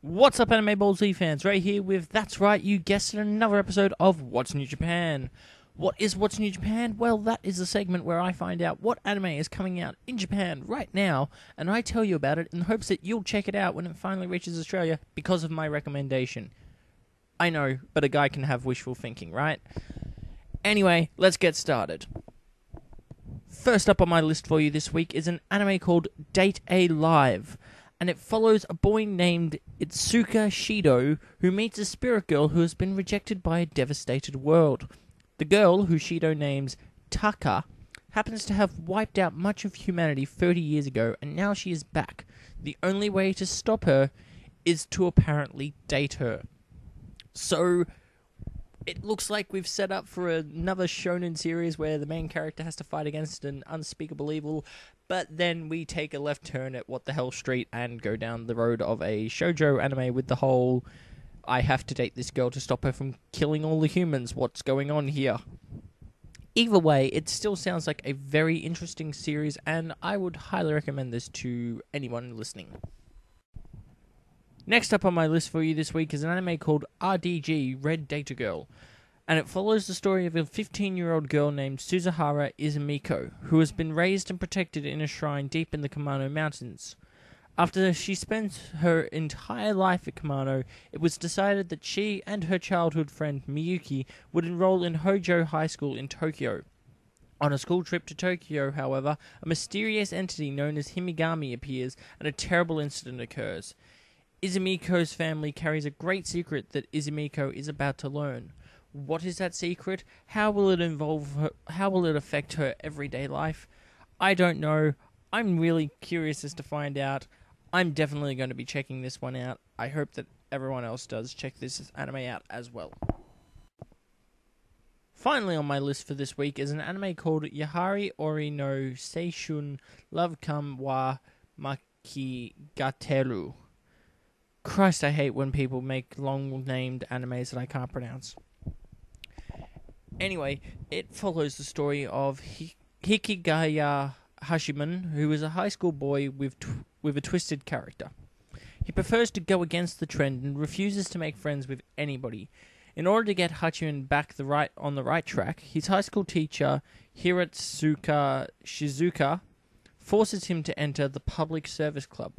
What's up, AnimeBallZ fans? Ray here with, that's right, you guessed it, another episode of What's New Japan. What is What's New Japan? Well, that is a segment where I find out what anime is coming out in Japan right now, and I tell you about it in hopes that you'll check it out when it finally reaches Australia because of my recommendation. I know, but a guy can have wishful thinking, right? Anyway, let's get started. First up on my list for you this week is an anime called Date A Live, and it follows a boy named Itsuka Shido who meets a spirit girl who has been rejected by a devastated world. The girl, who Shido names Taka, happens to have wiped out much of humanity 30 years ago, and now she is back. The only way to stop her is to apparently date her. So it looks like we've set up for another shonen series where the main character has to fight against an unspeakable evil, but then we take a left turn at What the Hell Street and go down the road of a shoujo anime with the whole, I have to date this girl to stop her from killing all the humans, what's going on here? Either way, it still sounds like a very interesting series, and I would highly recommend this to anyone listening. Next up on my list for you this week is an anime called RDG, Red Data Girl, and it follows the story of a 15-year-old girl named Suzuhara Izumiko, who has been raised and protected in a shrine deep in the Kumano Mountains. After she spent her entire life at Kumano, it was decided that she and her childhood friend Miyuki would enroll in Hojo High School in Tokyo. On a school trip to Tokyo, however, a mysterious entity known as Himigami appears and a terrible incident occurs. Izumiko's family carries a great secret that Izumiko is about to learn. What is that secret? How will it involve her? How will it affect her everyday life? I don't know. I'm really curious as to find out. I'm definitely going to be checking this one out. I hope that everyone else does check this anime out as well. Finally on my list for this week is an anime called Yahari Ori no Seishun Love Come wa Makigateru. Christ, I hate when people make long-named animes that I can't pronounce. Anyway, it follows the story of Hikigaya Hashiman, who is a high school boy with a twisted character. He prefers to go against the trend and refuses to make friends with anybody. In order to get Hachiman back on the right track, his high school teacher, Hiratsuka Shizuka, forces him to enter the public service club.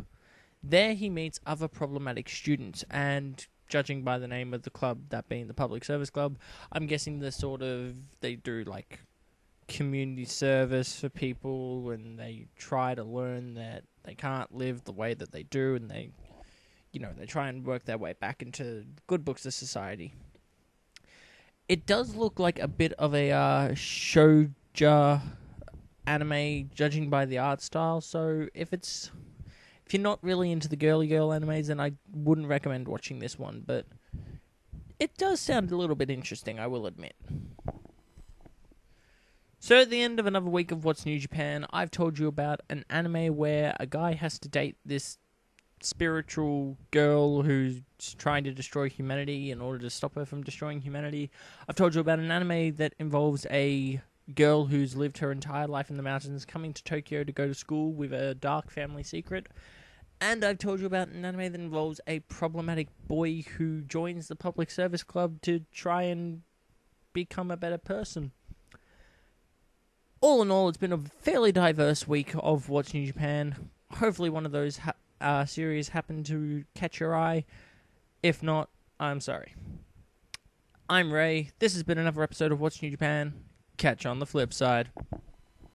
There he meets other problematic students, and judging by the name of the club, that being the Public Service Club, I'm guessing they do like community service for people, and they try to learn that they can't live the way that they do, and they try and work their way back into good books of society. It does look like a bit of a shoujo anime, judging by the art style, so if you're not really into the girly girl animes, then I wouldn't recommend watching this one, but it does sound a little bit interesting, I will admit. So at the end of another week of What's New Japan, I've told you about an anime where a guy has to date this spiritual girl who's trying to destroy humanity in order to stop her from destroying humanity. I've told you about an anime that involves a girl who's lived her entire life in the mountains coming to Tokyo to go to school with a dark family secret. And I've told you about an anime that involves a problematic boy who joins the public service club to try and become a better person. All in all, it's been a fairly diverse week of What's New Japan. Hopefully one of those series happened to catch your eye. If not, I'm sorry. I'm Ray. This has been another episode of What's New Japan. Catch you on the flip side.